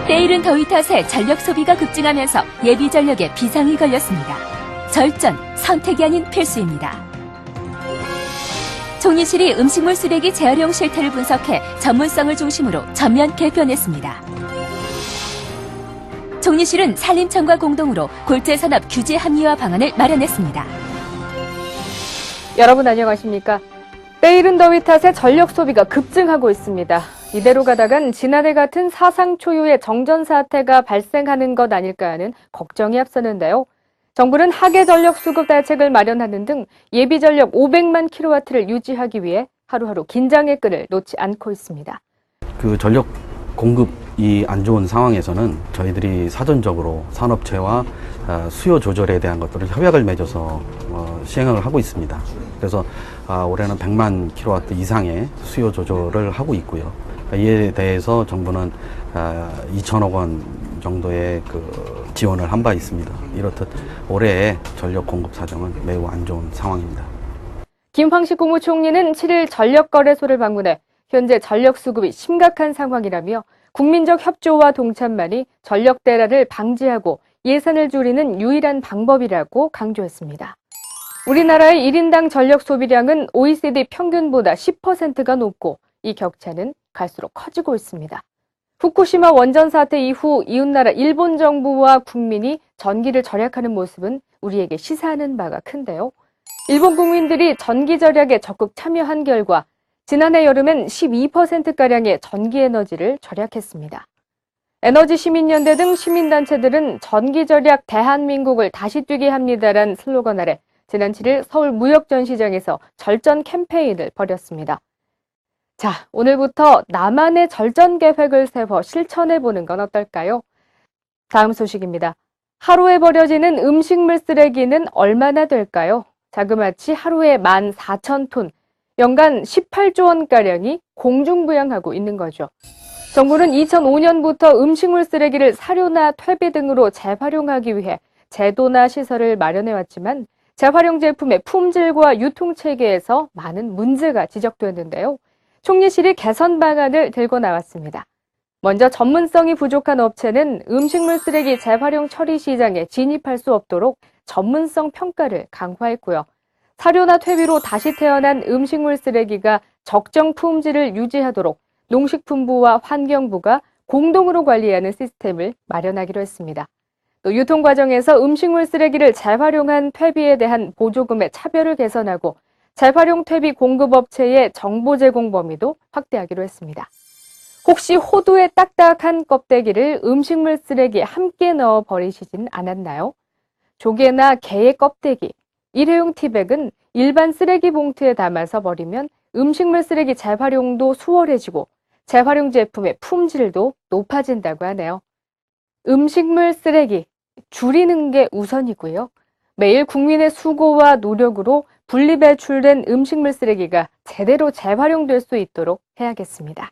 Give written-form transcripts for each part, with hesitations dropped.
때이른 더위 탓에 전력 소비가 급증하면서 예비 전력에 비상이 걸렸습니다. 절전, 선택이 아닌 필수입니다. 총리실이 음식물 쓰레기 재활용 실태를 분석해 전문성을 중심으로 전면 개편했습니다. 총리실은 산림청과 공동으로 골재산업 규제 합리화 방안을 마련했습니다. 여러분 안녕하십니까? 때이른 더위 탓에 전력 소비가 급증하고 있습니다. 이대로 가다간 지난해 같은 사상 초유의 정전 사태가 발생하는 것 아닐까 하는 걱정이 앞서는데요. 정부는 하계 전력 수급 대책을 마련하는 등 예비 전력 500만 킬로와트를 유지하기 위해 하루하루 긴장의 끈을 놓지 않고 있습니다. 그 전력 공급이 안 좋은 상황에서는 저희들이 사전적으로 산업체와 수요 조절에 대한 것들을 협약을 맺어서 시행을 하고 있습니다. 그래서 올해는 100만 킬로와트 이상의 수요 조절을 하고 있고요. 이에 대해서 정부는 2천억 원 정도의 그 지원을 한 바 있습니다. 이렇듯 올해의 전력 공급 사정은 매우 안 좋은 상황입니다. 김황식 국무총리는 7일 전력거래소를 방문해 현재 전력 수급이 심각한 상황이라며 국민적 협조와 동참만이 전력 대란을 방지하고 예산을 줄이는 유일한 방법이라고 강조했습니다. 우리나라의 1인당 전력 소비량은 OECD 평균보다 10%가 높고 이 격차는 갈수록 커지고 있습니다. 후쿠시마 원전 사태 이후 이웃나라 일본 정부와 국민이 전기를 절약하는 모습은 우리에게 시사하는 바가 큰데요. 일본 국민들이 전기 절약에 적극 참여한 결과 지난해 여름엔 12%가량의 전기 에너지를 절약했습니다. 에너지시민연대 등 시민단체들은 전기 절약 대한민국을 다시 뛰게 합니다란 슬로건 아래 지난 7일 서울 무역전시장에서 절전 캠페인을 벌였습니다. 자, 오늘부터 나만의 절전 계획을 세워 실천해보는 건 어떨까요? 다음 소식입니다. 하루에 버려지는 음식물 쓰레기는 얼마나 될까요? 자그마치 하루에 14,000톤, 연간 18조 원가량이 공중부양하고 있는 거죠. 정부는 2005년부터 음식물 쓰레기를 사료나 퇴비 등으로 재활용하기 위해 제도나 시설을 마련해왔지만 재활용 제품의 품질과 유통체계에서 많은 문제가 지적됐는데요. 총리실이 개선 방안을 들고 나왔습니다. 먼저 전문성이 부족한 업체는 음식물 쓰레기 재활용 처리 시장에 진입할 수 없도록 전문성 평가를 강화했고요. 사료나 퇴비로 다시 태어난 음식물 쓰레기가 적정 품질을 유지하도록 농식품부와 환경부가 공동으로 관리하는 시스템을 마련하기로 했습니다. 또 유통 과정에서 음식물 쓰레기를 재활용한 퇴비에 대한 보조금의 차별을 개선하고 재활용 퇴비 공급업체의 정보 제공 범위도 확대하기로 했습니다. 혹시 호두의 딱딱한 껍데기를 음식물 쓰레기에 함께 넣어 버리시진 않았나요? 조개나 게의 껍데기, 일회용 티백은 일반 쓰레기 봉투에 담아서 버리면 음식물 쓰레기 재활용도 수월해지고 재활용 제품의 품질도 높아진다고 하네요. 음식물 쓰레기 줄이는 게 우선이고요. 매일 국민의 수고와 노력으로 분리배출된 음식물 쓰레기가 제대로 재활용될 수 있도록 해야겠습니다.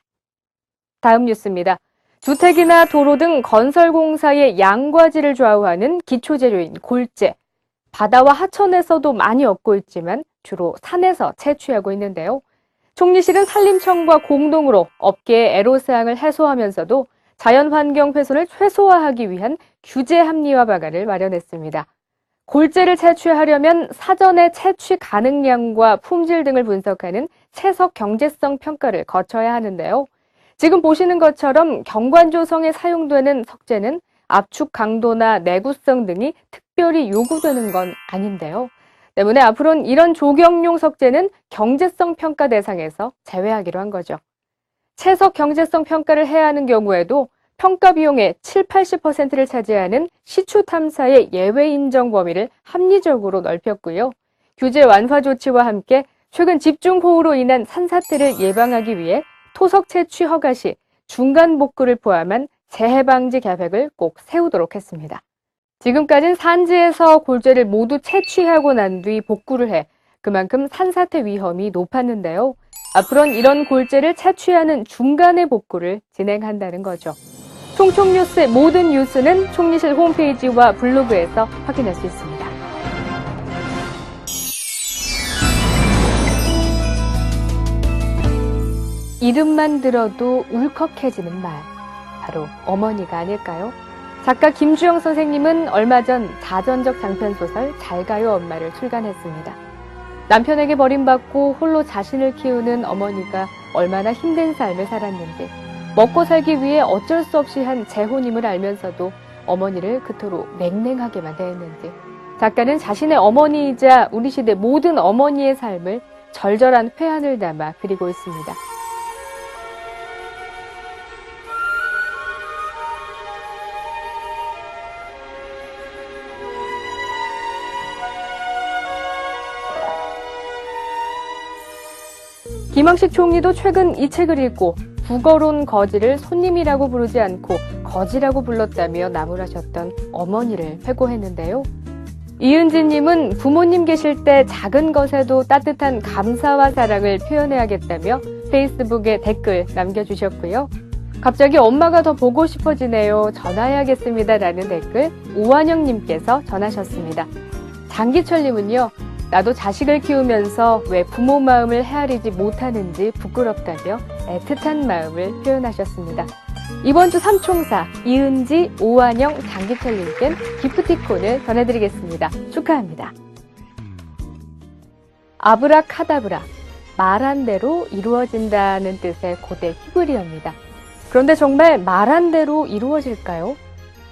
다음 뉴스입니다. 주택이나 도로 등 건설공사의 양과지를 좌우하는 기초재료인 골재. 바다와 하천에서도 많이 얻고 있지만 주로 산에서 채취하고 있는데요. 총리실은 산림청과 공동으로 업계의 애로사항을 해소하면서도 자연환경 훼손을 최소화하기 위한 규제 합리화 방안을 마련했습니다. 골재를 채취하려면 사전에 채취 가능량과 품질 등을 분석하는 채석 경제성 평가를 거쳐야 하는데요. 지금 보시는 것처럼 경관 조성에 사용되는 석재는 압축 강도나 내구성 등이 특별히 요구되는 건 아닌데요. 때문에 앞으로는 이런 조경용 석재는 경제성 평가 대상에서 제외하기로 한 거죠. 채석 경제성 평가를 해야 하는 경우에도 평가 비용의 70~80%를 차지하는 시추 탐사의 예외 인정 범위를 합리적으로 넓혔고요. 규제 완화 조치와 함께 최근 집중호우로 인한 산사태를 예방하기 위해 토석 채취 허가 시 중간 복구를 포함한 재해 방지 계획을 꼭 세우도록 했습니다. 지금까지는 산지에서 골재를 모두 채취하고 난 뒤 복구를 해 그만큼 산사태 위험이 높았는데요. 앞으로는 이런 골재를 채취하는 중간에 복구를 진행한다는 거죠. 총총뉴스의 모든 뉴스는 총리실 홈페이지와 블로그에서 확인할 수 있습니다. 이름만 들어도 울컥해지는 말. 바로 어머니가 아닐까요? 작가 김주영 선생님은 얼마 전 자전적 장편소설 잘 가요 엄마를 출간했습니다. 남편에게 버림받고 홀로 자신을 키우는 어머니가 얼마나 힘든 삶을 살았는지, 먹고 살기 위해 어쩔 수 없이 한 재혼임을 알면서도 어머니를 그토록 냉랭하게만 대했는지, 작가는 자신의 어머니이자 우리 시대 모든 어머니의 삶을 절절한 회한을 담아 그리고 있습니다. 김황식 총리도 최근 이 책을 읽고 국어론 거지를 손님이라고 부르지 않고 거지라고 불렀다며 나무라셨던 어머니를 회고했는데요. 이은지님은 부모님 계실 때 작은 것에도 따뜻한 감사와 사랑을 표현해야겠다며 페이스북에 댓글 남겨주셨고요. 갑자기 엄마가 더 보고 싶어지네요. 전화해야겠습니다. 라는 댓글 오한영님께서 전하셨습니다. 장기철님은요. 나도 자식을 키우면서 왜 부모 마음을 헤아리지 못하는지 부끄럽다며 애틋한 마음을 표현하셨습니다. 이번 주 삼총사 이은지, 오한영, 장기철님께는 기프티콘을 전해드리겠습니다. 축하합니다. 아브라카다브라, 말한 대로 이루어진다는 뜻의 고대 히브리어입니다. 그런데 정말 말한 대로 이루어질까요?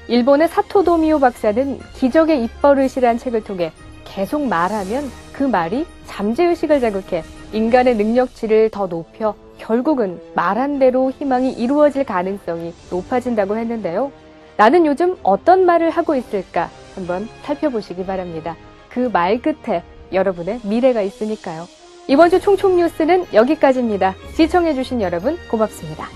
일본의 사토도미오 박사는 기적의 입버릇이란 책을 통해 계속 말하면 그 말이 잠재의식을 자극해 인간의 능력치를 더 높여 결국은 말한 대로 희망이 이루어질 가능성이 높아진다고 했는데요. 나는 요즘 어떤 말을 하고 있을까 한번 살펴보시기 바랍니다. 그 말 끝에 여러분의 미래가 있으니까요. 이번 주 총총 뉴스는 여기까지입니다. 시청해주신 여러분 고맙습니다.